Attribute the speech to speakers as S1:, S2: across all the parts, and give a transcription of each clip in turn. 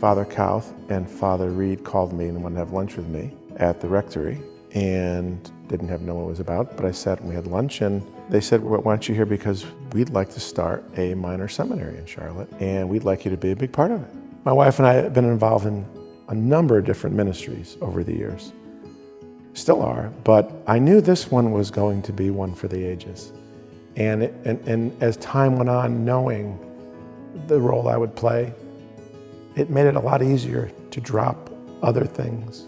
S1: Father Kauth and Father Reed called me and wanted to have lunch with me at the rectory, and didn't have know what it was about, but I sat and we had lunch, and they said, well, why don't you here, because we'd like to start a minor seminary in Charlotte, and we'd like you to be a big part of it. My wife and I have been involved in a number of different ministries over the years. Still are, but I knew this one was going to be one for the ages. And as time went on, knowing the role I would play, it made it a lot easier to drop other things,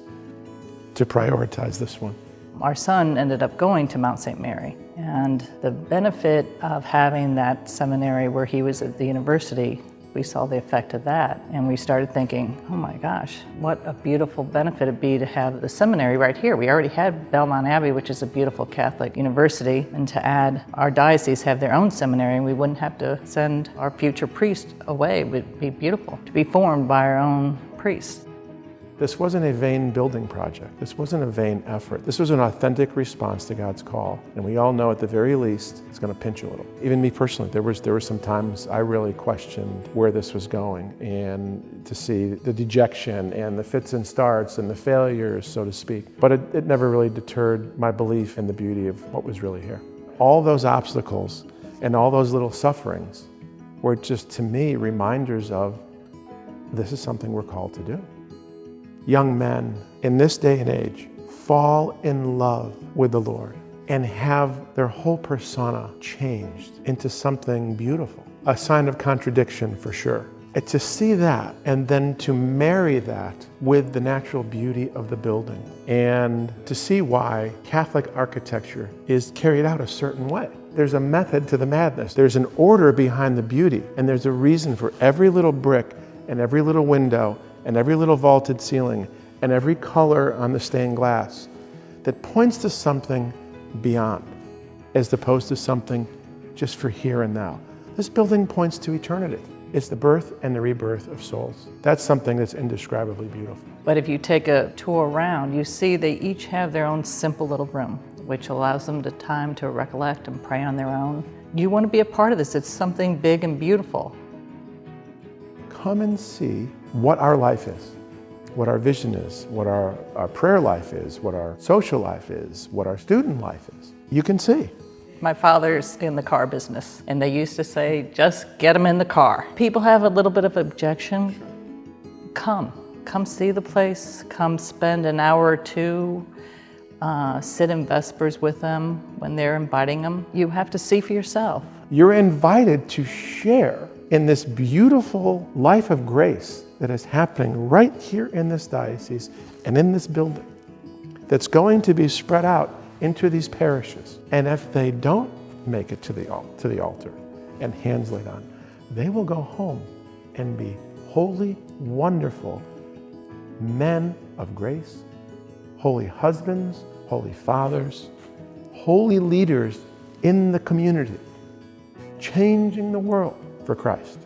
S1: to prioritize this one.
S2: Our son ended up going to Mount St. Mary, and the benefit of having that seminary where he was at the university, we saw the effect of that, and we started thinking, oh my gosh, what a beautiful benefit it'd be to have the seminary right here. We already had Belmont Abbey, which is a beautiful Catholic university, and to add our diocese have their own seminary, and we wouldn't have to send our future priest away. It would be beautiful to be formed by our own priests.
S1: This wasn't a vain building project. This wasn't a vain effort. This was an authentic response to God's call. And we all know at the very least, it's going to pinch a little. Even me personally, there were some times I really questioned where this was going, and to see the dejection and the fits and starts and the failures, so to speak. But it never really deterred my belief in the beauty of what was really here. All those obstacles and all those little sufferings were just, to me, reminders of this is something we're called to do. Young men in this day and age fall in love with the Lord and have their whole persona changed into something beautiful. A sign of contradiction for sure. And to see that and then to marry that with the natural beauty of the building, and to see why Catholic architecture is carried out a certain way. There's a method to the madness. There's an order behind the beauty, and there's a reason for every little brick and every little window and every little vaulted ceiling, and every color on the stained glass that points to something beyond, as opposed to something just for here and now. This building points to eternity. It's the birth and the rebirth of souls. That's something that's indescribably beautiful.
S2: But if you take a tour around, you see they each have their own simple little room, which allows them the time to recollect and pray on their own. You want to be a part of this. It's something big and beautiful.
S1: Come and see what our life is, what our vision is, what our prayer life is, what our social life is, what our student life is. You can see.
S2: My father's in the car business, and they used to say, just get them in the car. People have a little bit of objection. Come see the place, come spend an hour or two, sit in Vespers with them when they're inviting them. You have to see for yourself.
S1: You're invited to share in this beautiful life of grace that is happening right here in this diocese and in this building, that's going to be spread out into these parishes. And if they don't make it to the altar and hands laid on, they will go home and be holy, wonderful men of grace, holy husbands, holy fathers, holy leaders in the community, changing the world for Christ.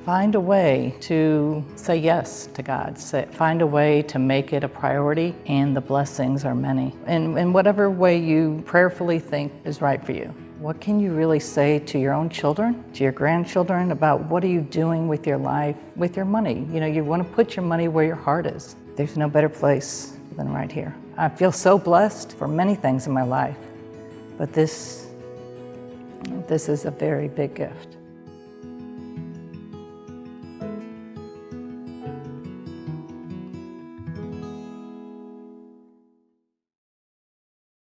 S2: Find a way to say yes to God. Find a way to make it a priority, and the blessings are many. In whatever way you prayerfully think is right for you. What can you really say to your own children, to your grandchildren, about what are you doing with your life, with your money? You know, you want to put your money where your heart is. There's no better place than right here. I feel so blessed for many things in my life, but this is a very big gift.